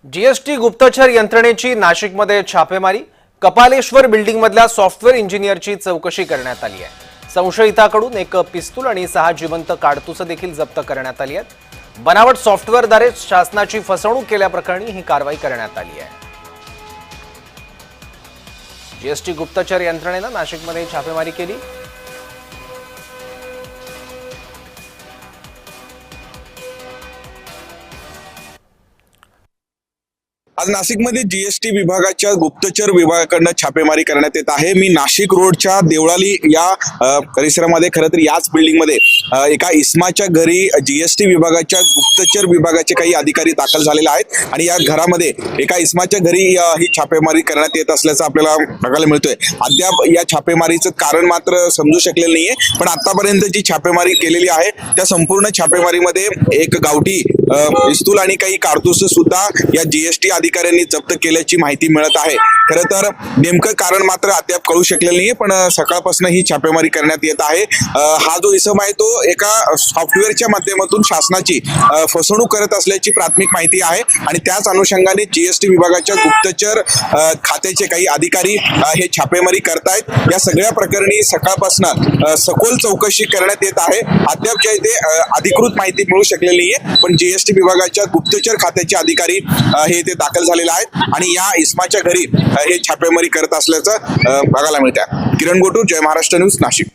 GST गुप्तचर यंत्रणेची नाशिकमध्ये छापेमारी। कपालेश्वर बिल्डिंगमधल्या सॉफ्टवेअर इंजिनियरची चौकशी करण्यात आली आहे। संशयिताकडून एक पिस्तूल आणि 6 जिवंत काडतुसं देखील जप्त करण्यात आली आहेत। बनावट सॉफ्टवेअरद्वारे शासनाची फसवणूक केल्याप्रकरणी ही कारवाई करण्यात आली आहे। जीएसटी गुप्तचर यंत्रणेनं नाशिकमध्ये छापेमारी केली। आज नाशिकमध्ये जीएसटी विभागाच्या गुप्तचर विभागाकडून छापेमारी करण्यात येत आहे। मी नाशिक रोडच्या देवळाली या परिसरामध्ये खरं तर याच बिल्डिंगमध्ये एका इस्माच्या घरी जीएसटी विभागाच्या गुप्तचर विभागाचे काही अधिकारी दाखल झालेले आहेत आणि या घरामध्ये एका इस्माच्या घरी ही छापेमारी करण्यात येत असल्याचं आपल्याला बघायला मिळतोय। अद्याप या छापेमारीचं कारण मात्र समजू शकलेलं नाहीये, पण आतापर्यंत जी छापेमारी केलेली आहे त्या संपूर्ण छापेमारीमध्ये एक गावठी पिस्तूल आणि काही कारतूस सुद्धा या जीएसटी अधिकाऱ्यांनी जप्त केल्याची माहिती मिळत आहे। खरं तर नेमकं कारण मात्र अद्याप कळू शकलेलं नाहीये, पण सकाळपासून ही छापेमारी करण्यात येत आहे। हा जो इसम आहे तो एका सॉफ्टवेअरच्या माध्यमातून शासनाची फसवणूक करत असल्याची प्राथमिक माहिती आहे आणि त्याच अनुषंगाने जीएसटी विभागाच्या गुप्तचर खात्याचे काही अधिकारी हे छापेमारी करतायत। या सगळ्या प्रकरणी सकाळपासून सखोल चौकशी करण्यात येत आहे। अद्याप जे ते अधिकृत माहिती मिळू शकलेली नाहीये, पण जीएसटी विभागाच्या गुप्तचर खात्याचे अधिकारी हे ते दाखल झालेले आहेत आणि या इस्माच्या घरी हे छापेमारी करत असल्याचं बघायला मिळतं। किरण गोटू, जय महाराष्ट्र न्यूज, नाशिक।